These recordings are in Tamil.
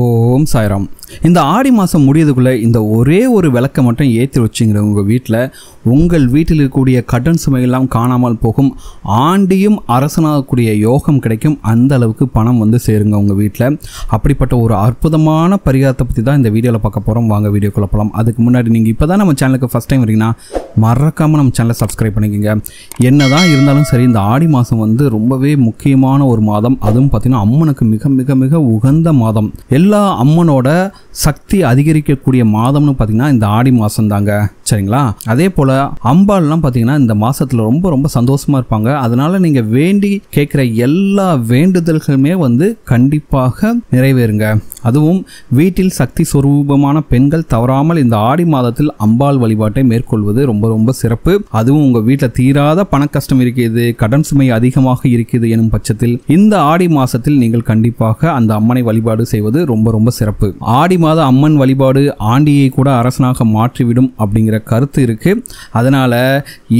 ஓம் சாய்ராம். இந்த ஆடி மாதம் முடியதுக்குள்ளே இந்த ஒரே ஒரு விளக்கை மட்டும் ஏற்றி வச்சுங்கிற உங்கள் வீட்டில் உங்கள் வீட்டில் இருக்கக்கூடிய கடன் சுமையெல்லாம் காணாமல் போகும். ஆண்டியும் அரசனாகக்கூடிய யோகம் கிடைக்கும். அந்த அளவுக்கு பணம் வந்து சேருங்க உங்கள் வீட்டில். அப்படிப்பட்ட ஒரு அற்புதமான பரிகாரத்தை பற்றி தான் இந்த வீடியோவில் பார்க்க போகிறோம். வாங்க வீடியோக்குள்ள போகலாம். அதுக்கு முன்னாடி நீங்கள் இப்போ தான் நம்ம சேனலுக்கு ஃபஸ்ட் டைம் வரீங்கன்னா மறக்காமல் நம்ம சேனலை சப்ஸ்கிரைப் பண்ணிக்கோங்க. என்ன தான் இருந்தாலும் சரி, இந்த ஆடி மாதம் வந்து ரொம்பவே முக்கியமான ஒரு மாதம். அதுவும் பார்த்திங்கன்னா அம்மனுக்கு மிக மிக மிக உகந்த மாதம். எல்லா அம்மனோட சக்தி அதிகரிக்கக்கூடிய மாதம்னு பார்த்தீங்கன்னா இந்த ஆடி மாதம் தாங்க. சரிங்களா? அதே போல் அம்பாள்லாம் பார்த்தீங்கன்னா இந்த மாதத்தில் ரொம்ப ரொம்ப சந்தோஷமாக இருப்பாங்க. அதனால் நீங்கள் வேண்டி கேட்குற எல்லா வேண்டுதல்களுமே வந்து கண்டிப்பாக நிறைவேறுங்க. அதுவும் வீட்டில் சக்தி சொரூபமான பெண்கள் தவறாமல் இந்த ஆடி மாதத்தில் அம்பாள் வழிபாட்டை மேற்கொள்வது ரொம்ப ரொம்ப சிறப்பு. அதுவும் உங்கள் வீட்டில் தீராத பண கஷ்டம் இருக்குது, கடன் சுமை அதிகமாக இருக்குது எனும் பட்சத்தில் இந்த ஆடி மாதத்தில் நீங்கள் கண்டிப்பாக அந்த அம்மனை வழிபாடு செய்வது ரொம்ப ரொம்ப சிறப்பு. ஆடி மாத அம்மன் வழிபாடு ஆண்டியை கூட அரசனாக மாற்றிவிடும் அப்படிங்கிற கருத்து இருக்கு. அதனால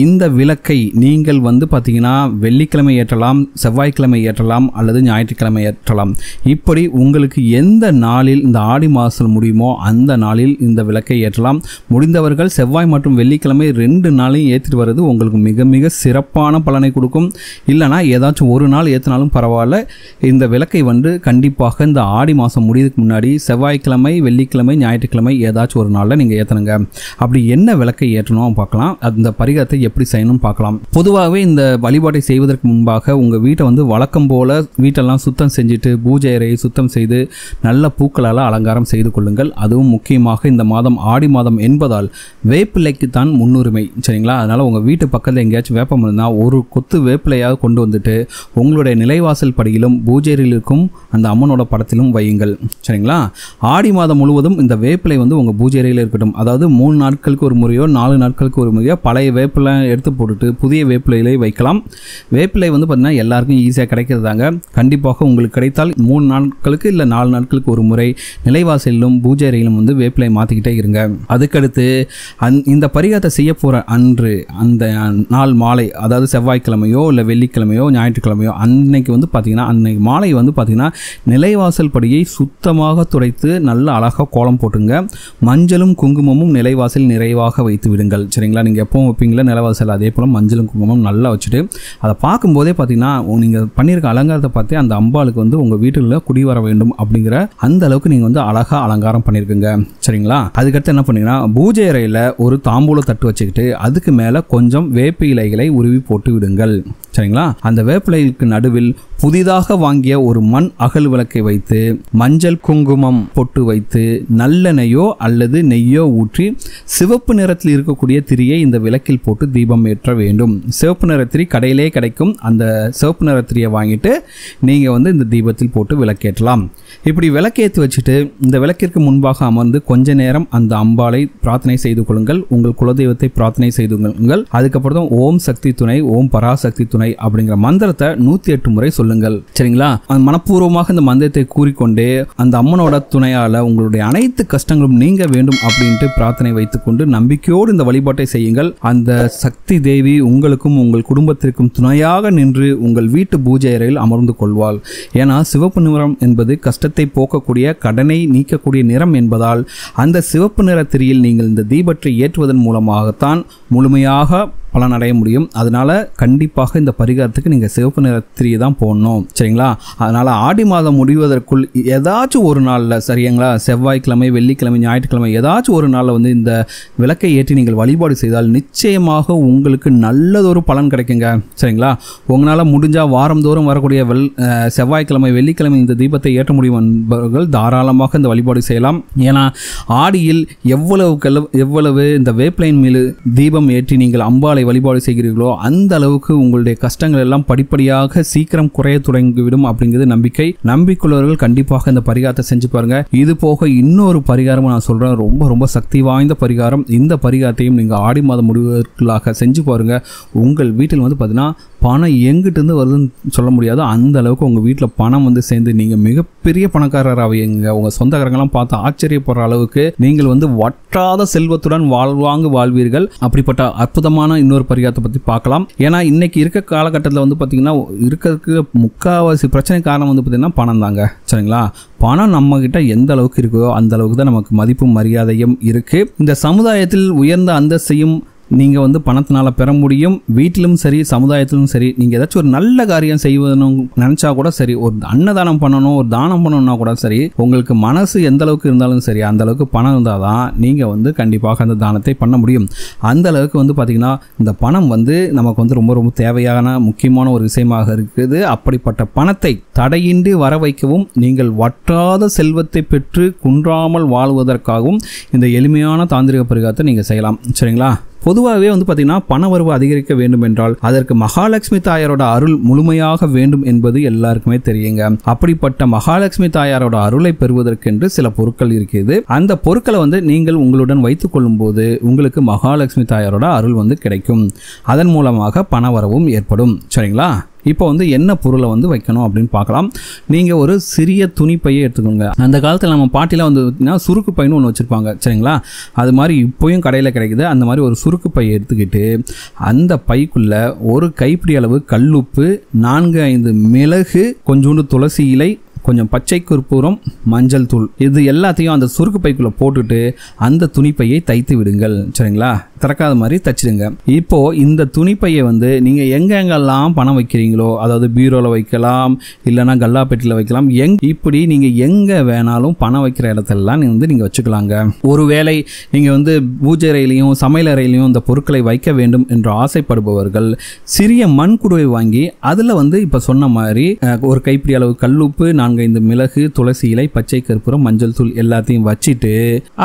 இந்த விளக்கை நீங்கள் வந்து பார்த்தீங்கன்னா வெள்ளிக்கிழமை ஏற்றலாம், செவ்வாய்க்கிழமை ஏற்றலாம், அல்லது ஞாயிற்றுக்கிழமை ஏற்றலாம். இப்படி உங்களுக்கு எந்த நாளில் இந்த ஆடி மாதம் முடியுமோ அந்த நாளில் இந்த விளக்கை ஏற்றலாம். முடிந்தவர்கள் செவ்வாய் மற்றும் வெள்ளிக்கிழமை 2 நாளையும் ஏற்றிட்டு வர்றது உங்களுக்கு மிக மிக சிறப்பான பலனை கொடுக்கும். இல்லைனா ஏதாச்சும் ஒரு நாள் ஏற்றினாலும் பரவாயில்ல. இந்த விளக்கை வந்து கண்டிப்பாக இந்த ஆடி மாதம் முடியதுக்கு முன்னாடி செவ்வாய்க்கிழமை, வெள்ளிக்கிழமை, ஞாயிற்றுக்கிழமை ஏதாச்சும் ஒரு நாளில் நீங்கள் ஏற்றணுங்க. அப்படி என்ன விளக்கை ஏற்றணும் பார்க்கலாம். அந்த பரிகாரத்தை எப்படி செய்யணும் பார்க்கலாம். பொதுவாகவே இந்த வழிபாட்டை செய்வதற்கு முன்பாக உங்கள் வீட்டை வந்து வழக்கம் போல வீட்டெல்லாம் சுத்தம் செஞ்சுட்டு பூஜை அறையை சுத்தம் செய்து நல்ல பூக்களால் அலங்காரம் செய்து கொள்ளுங்கள். அதுவும் முக்கியமாக இந்த மாதம் ஆடி மாதம் என்பதால் வேப்பிலைக்கு தான் முன்னுரிமை. சரிங்களா? அதனால் உங்கள் வீட்டு பக்கத்தில் எங்கேயாச்சும் வேப்பம் இருந்தால் ஒரு கொத்து வேப்பிலையாக கொண்டு வந்துட்டு உங்களுடைய நிலைவாசல் படியிலும் பூஜையில் இருக்கும் அந்த அம்மனோட படத்திலும் வையுங்கள். சரிங்களா? ஆடி மாதம் முழுவதும் இந்த வேப்பிலை வந்து உங்கள் பூஜை அறையில் இருக்கட்டும். அதாவது 3 நாட்களுக்கு ஒரு முறையோ 4 நாட்களுக்கு ஒரு முறையோ பழைய வேப்பிலை எடுத்து போட்டுட்டு புதிய வேப்பிலையிலே வைக்கலாம். வேப்பிலை வந்து பார்த்தீங்கன்னா எல்லாருக்கும் ஈஸியாக கிடைக்கிறதாங்க. கண்டிப்பாக உங்களுக்கு கிடைத்தால் 3 நாட்களுக்கு இல்லை 4 நாட்களுக்கு ஒரு முறை நிலைவாசலிலும் பூஜை அறையிலும் வந்து வேப்பிலை மாற்றிக்கிட்டே இருங்க. அதுக்கடுத்து இந்த பரிகாரத்தை செய்ய போகிற அன்று அந்த நாள் மாலை, அதாவது செவ்வாய்க்கிழமையோ இல்லை வெள்ளிக்கிழமையோ ஞாயிற்றுக்கிழமையோ அன்னைக்கு வந்து பார்த்தீங்கன்னா அன்னைக்கு மாலை வந்து பார்த்தீங்கன்னா நிலைவாசல் படியை சுத்தமாக துடைத்து நல்ல அழகாக கோலம் போட்டுங்க. மஞ்சளும் குங்குமமும் நிலைவாசல் நிறைவாக வைத்து விடுங்கள். சரிங்களா? நீங்கள் எப்பவும் வைப்பீங்களா நிலைவாசல், அதே போல் மஞ்சளும் குங்குமம் நல்லா வச்சுட்டு அதை பார்க்கும்போதே பார்த்தீங்கன்னா நீங்கள் பண்ணியிருக்க அலங்காரத்தை பார்த்து அந்த அம்பாளுக்கு வந்து உங்கள் வீட்டில் குடி வர வேண்டும் அப்படிங்கிற அந்த அளவுக்கு நீங்கள் வந்து அழகாக அலங்காரம் பண்ணியிருக்குங்க. சரிங்களா? அதுக்கடுத்து என்ன பண்ணீங்கன்னா பூஜை அறையில் ஒரு தாம்பூல தட்டு வச்சுக்கிட்டு அதுக்கு மேலே கொஞ்சம் வேப்ப இலைகளை உருவி போட்டு விடுங்கள். சரிங்களா? அந்த வேப்பிலைக்கு நடுவில் புதிதாக வாங்கிய ஒரு மண் அகல் விளக்கை வைத்து மஞ்சள் குங்குமம் பொட்டு வைத்து நல்லெண்ணெய்யோ அல்லது நெய்யோ ஊற்றி சிவப்பு நிறத்தில் இருக்கக்கூடிய திரியை இந்த விளக்கில் போட்டு தீபம் ஏற்ற வேண்டும். சிவப்பு நிற திரி கடையிலே கிடைக்கும். அந்த சிவப்பு நிற திரியை வாங்கிட்டு நீங்கள் வந்து இந்த தீபத்தில் போட்டு விளக்கேற்றலாம். இப்படி விளக்கேற்றி வச்சுட்டு இந்த விளக்கிற்கு முன்பாக அமர்ந்து கொஞ்ச நேரம் அந்த அம்பாளை பிரார்த்தனை செய்து கொள்ளுங்கள். உங்கள் குலதெய்வத்தை பிரார்த்தனை செய்து கொள்ளுங்கள். அதுக்கப்புறம் ஓம் சக்தி துணை, ஓம் பராசக்தி துணை அப்படிங்கிற மந்திரத்தை 108 முறை சொல்லுங்கள். சரிங்களா? மனப்பூர்வமாக இந்த மந்திரத்தை கூறிக்கொண்டே அந்த அம்மனோட துணையால உங்களுடைய அனைத்து கஷ்டங்களும் நீங்க வேண்டும் அப்படின்ட்டு பிரார்த்தனை வைத்துக்கொண்டு நம்பிக்கையோடு இந்த வழிபாட்டை செய்யுங்கள். அந்த சக்தி தேவி உங்களுக்கும் உங்கள் குடும்பத்திற்கும் துணையாக நின்று உங்கள் வீட்டு பூஜை அறையில் அமர்ந்து கொள்வாள். ஏன்னா சிவப்பு நிறம் என்பது கஷ்டத்தை போக்கக்கூடிய, கடனை நீக்கக்கூடிய நிறம் என்பதால் அந்த சிவப்பு நிற திரியில் நீங்கள் இந்த தீபத்தை ஏற்றுவதன் மூலமாகத்தான் முழுமையாக பலனடைய முடியும். அதனால கண்டிப்பாக இந்த பரிகாரத்துக்கு நீங்கள் சிவப்பு நிற திரியை தான் போடணும். சரிங்களா? அதனால ஆடி மாதம் முடிவதற்குள் ஏதாச்சும் ஒரு நாளில், சரிங்களா, செவ்வாய்க்கிழமை, வெள்ளிக்கிழமை, ஞாயிற்றுக்கிழமை ஏதாச்சும் ஒரு நாளில் வந்து இந்த விளக்கை ஏற்றி நீங்கள் வழிபாடு செய்தால் நிச்சயமாக உங்களுக்கு நல்லதொரு பலன் கிடைக்குங்க. சரிங்களா? உங்களால் முடிஞ்சால் வாரந்தோறும் வரக்கூடிய செவ்வாய்க்கிழமை, வெள்ளிக்கிழமை இந்த தீபத்தை ஏற்ற முடியும் என்பவர்கள் தாராளமாக இந்த வழிபாடு செய்யலாம். ஏன்னா ஆடியில் எவ்வளவு இந்த வேப்பிலைன் மீது தீபம் ஏற்றி நீங்கள் அம்பாளை வழிபாடு செய்கிறீர்களோ அந்த அளவுக்கு உங்களுடைய கஷ்டங்கள் எல்லாம் படிப்படியாக சீக்கிரம் குறைய தொடங்கிவிடும் அப்படிங்கிறது நம்பிக்கை. நம்பிக்கையுள்ளவர்கள் கண்டிப்பாக இந்த பரிகாரத்தை செஞ்சு பாருங்க. இது போக இன்னொரு பரிகாரமும் நான் சொல்றேன், ரொம்ப ரொம்ப சக்தி வாய்ந்த பரிகாரம். இந்த பரிகாரத்தையும் நீங்க ஆடி மாதம் முடிவதற்குள்ளாக செஞ்சு பாருங்க. உங்கள் வீட்டில் வந்து பார்த்தீங்கன்னா பணம் எங்கிட்டேருந்து வருதுன்னு சொல்ல முடியாது. அந்த அளவுக்கு உங்கள் வீட்டில் பணம் வந்து சேர்ந்து நீங்கள் மிகப்பெரிய பணக்காரராவீங்க. உங்கள் சொந்தக்காரங்களாம் பார்த்து ஆச்சரியப்படுற அளவுக்கு நீங்கள் வந்து வற்றாத செல்வத்துடன் வாழ்வீர்கள். அப்படிப்பட்ட அற்புதமான இன்னொரு பரிகாரத்தை பற்றி பார்க்கலாம். ஏன்னா இன்னைக்கு இருக்க காலகட்டத்தில் வந்து பார்த்தீங்கன்னா இருக்கிறதுக்கு முக்கால்வாசி பிரச்சனை காரணம் வந்து பார்த்தீங்கன்னா பணம் தாங்க. சரிங்களா? பணம் நம்ம கிட்ட எந்த அளவுக்கு இருக்கோ அந்த அளவுக்கு தான் நமக்கு மதிப்பும் மரியாதையும் இருக்கு. இந்த சமுதாயத்தில் உயர்ந்த அந்தஸ்தையும் நீங்கள் வந்து பணத்தினால பெற முடியும். வீட்டிலும் சரி, சமுதாயத்திலும் சரி, நீங்கள் ஏதாச்சும் ஒரு நல்ல காரியம் செய்வதுன்னு நினச்சா கூட சரி, ஒரு அன்னதானம் பண்ணணும், ஒரு தானம் பண்ணணும்னா கூட சரி, உங்களுக்கு மனசு எந்த அளவுக்கு இருந்தாலும் சரி, அந்த அளவுக்கு பணம் இருந்தால் தான் நீங்கள் வந்து கண்டிப்பாக அந்த தானத்தை பண்ண முடியும். அந்த அளவுக்கு வந்து பார்த்திங்கன்னா இந்த பணம் வந்து நமக்கு வந்து ரொம்ப ரொம்ப தேவையான முக்கியமான ஒரு விஷயமாக இருக்குது. அப்படிப்பட்ட பணத்தை தடையின்றி வர வைக்கவும் நீங்கள் வற்றாத செல்வத்தை பெற்று குன்றாமல் வாழ்வதற்காகவும் இந்த எளிமையான தாந்திரிக பரிகாரத்தை நீங்கள் செய்யலாம். சரிங்களா? பொதுவாகவே வந்து பார்த்தீங்கன்னா பண வரவு அதிகரிக்க வேண்டும் என்றால் அதற்கு மகாலட்சுமி தாயாரோட அருள் முழுமையாக வேண்டும் என்பது எல்லாருக்குமே தெரியுங்க. அப்படிப்பட்ட மகாலட்சுமி தாயாரோட அருளை பெறுவதற்கென்று சில பொருட்கள் இருக்கிறது. அந்த பொருட்களை வந்து நீங்கள் உங்களுடன் வைத்துக் கொள்ளும் போது உங்களுக்கு மகாலட்சுமி தாயாரோட அருள் வந்து கிடைக்கும். அதன் மூலமாக பண வரவும் ஏற்படும். சரிங்களா? இப்போ வந்து என்ன பொருளை வந்து வைக்கணும் அப்படின்னு பார்க்கலாம். நீங்கள் ஒரு சிறிய துணிப்பையை எடுத்துக்கோங்க. அந்த காலத்தில் நம்ம பாட்டிலாம் வந்து பார்த்தீங்கன்னா சுருக்கு பைன்னு ஒன்று வச்சுருப்பாங்க. சரிங்களா? அது மாதிரி இப்போயும் கடையில் கிடைக்குது. அந்த மாதிரி ஒரு சுருக்கு பையை எடுத்துக்கிட்டு அந்த பைக்குள்ளே ஒரு கைப்பிடி அளவு கல்லுப்பு, 4-5 மிளகு, கொஞ்சோண்டு துளசி இலை, கொஞ்சம் பச்சை கற்பூரம், மஞ்சள் தூள், இது எல்லாத்தையும் அந்த சுருக்கு பைக்குள்ளே போட்டுட்டு அந்த துணிப்பையை தைத்து விடுங்கள். சரிங்களா? திறக்காத மாதிரி தச்சிடுங்க. இப்போ இந்த துணிப்பையை வந்து நீங்கள் எங்கெங்கெல்லாம் பணம் வைக்கிறீங்களோ, அதாவது பீரோவில் வைக்கலாம், இல்லைனா கல்லாப்பெட்டியில் வைக்கலாம், இப்படி நீங்கள் எங்கே வேணாலும் பணம் வைக்கிற இடத்தெல்லாம் நீங்கள் வச்சுக்கலாங்க. ஒருவேளை நீங்கள் வந்து பூஜை அறையிலையும் சமையல் அறையிலையும் இந்த பொருட்களை வைக்க வேண்டும் என்று ஆசைப்படுபவர்கள் சிறிய மண் குடுவை வாங்கி அதில் வந்து இப்போ சொன்ன மாதிரி ஒரு கைப்பிடி அளவு கல்லுப்பு, 4-5 மிளகு, துளசி இலை, பச்சை கற்பூரம், மஞ்சள் தூள் எல்லாத்தையும் வச்சுட்டு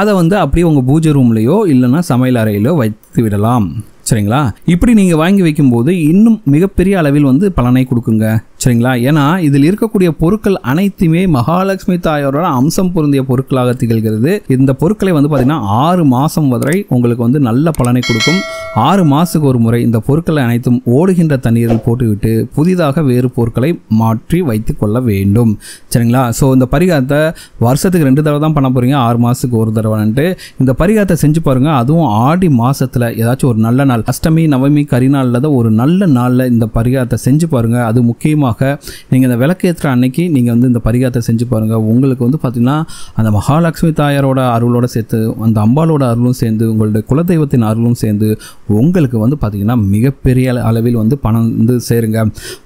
அதை வந்து அப்படியே உங்கள் பூஜை ரூம்லையோ இல்லைன்னா சமையல் அறையிலோ வைத்து விடலாம். சரிங்களா? இப்படி நீங்கள் வாங்கி வைக்கும்போது இன்னும் மிகப்பெரிய அளவில் வந்து பலனை கொடுக்குங்க. சரிங்களா? ஏன்னா இதில் இருக்கக்கூடிய பொருட்கள் அனைத்துமே மகாலட்சுமி தாயாரோட அம்சம் பொருந்திய பொருட்களாக திகழ்கிறது. இந்த பொருட்களை வந்து பார்த்தீங்கன்னா 6 மாதம் வரை உங்களுக்கு வந்து நல்ல பலனை கொடுக்கும். 6 மாதத்துக்கு ஒரு முறை இந்த பொருட்களை அனைத்தும் ஓடுகின்ற தண்ணீரில் போட்டுவிட்டு புதிதாக வேறு பொருட்களை மாற்றி வைத்து கொள்ள வேண்டும். சரிங்களா? ஸோ இந்த பரிகாரத்தை வருஷத்துக்கு 2 தடவை தான் பண்ண போகிறீங்க, 6 மாதத்துக்கு ஒரு தடவைன்ட்டு இந்த பரிகாரத்தை செஞ்சு பாருங்கள். அதுவும் ஆடி மாதத்தில் ஏதாச்சும் ஒரு நல்ல நாள், அஷ்டமி, நவமி, கரிநாளில் தான் ஒரு நல்ல நாளில் இந்த பரிகாரத்தை செஞ்சு பாருங்கள். அது முக்கியமாக நீங்கள் இந்த விளக்கேற்ற அன்னைக்கு நீங்கள் வந்து இந்த பரிகாரத்தை செஞ்சு பாருங்கள். உங்களுக்கு வந்து பார்த்திங்கன்னா அந்த மகாலட்சுமி தாயாரோட அருளோடு சேர்த்து அந்த அம்பாலோட அருளும் சேர்ந்து உங்களுடைய குலதெய்வத்தின் அருளும் சேர்ந்து உங்களுக்கு வந்து பார்த்திங்கன்னா மிகப்பெரிய அளவில் வந்து பணம் வந்து சேருங்க.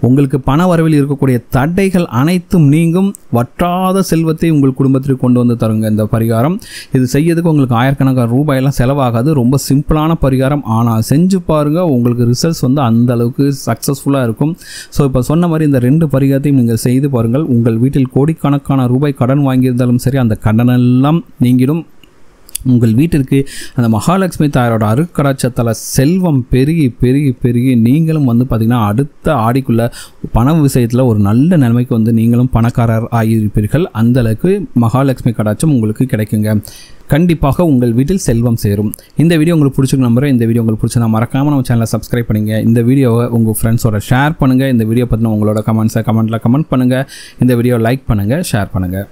உங்களுக்கு பண வரவில் இருக்கக்கூடிய தடைகள் அனைத்தும் நீங்கும். வற்றாத செல்வத்தை உங்கள் குடும்பத்திற்கு கொண்டு வந்து தருங்க இந்த பரிகாரம். இது செய்யறதுக்கு உங்களுக்கு ஆயிரக்கணக்கான ரூபாயெல்லாம் செலவாகாது. ரொம்ப சிம்பிளான பரிகாரம். ஆனால் செஞ்சு பாருங்கள், உங்களுக்கு ரிசல்ட்ஸ் வந்து அந்த அளவுக்கு சக்ஸஸ்ஃபுல்லாக இருக்கும். ஸோ இப்போ சொன்ன மாதிரி இந்த 2 பரிகாரத்தையும் நீங்கள் செய்து பாருங்கள். உங்கள் வீட்டில் கோடிக்கணக்கான ரூபாய் கடன் வாங்கியிருந்தாலும் சரி, அந்த கடனெல்லாம் நீங்கிடும். உங்கள் வீட்டிற்கு அந்த மகாலட்சுமி தாயாரோட அருட்கடாட்சத்தால் செல்வம் பெருகி பெருகி பெருகி நீங்களும் வந்து பார்த்திங்கன்னா அடுத்த ஆடிக்குள்ளே பண விஷயத்தில் ஒரு நல்ல நிலைமைக்கு வந்து நீங்களும் பணக்காரர் ஆகியிருப்பீர்கள். அந்த அளவுக்கு மகாலட்சுமி கடாட்சம் உங்களுக்கு கிடைக்குங்க. கண்டிப்பாக உங்கள் வீட்டில் செல்வம் சேரும். இந்த வீடியோ உங்களுக்கு பிடிச்சிருக்கு நம்புறேன். இந்த வீடியோ உங்களுக்கு பிடிச்சா மறக்காமல் நம்ம சேனலை சப்ஸ்கிரைப் பண்ணுங்கள். இந்த வீடியோவை உங்கள் ஃப்ரெண்ட்ஸோட ஷேர் பண்ணுங்கள். இந்த வீடியோ பற்றின உங்களோட கமெண்ட்ஸை கமெண்ட்டில் கமெண்ட் பண்ணுங்கள். இந்த வீடியோ லைக் பண்ணுங்கள், ஷேர் பண்ணுங்கள்.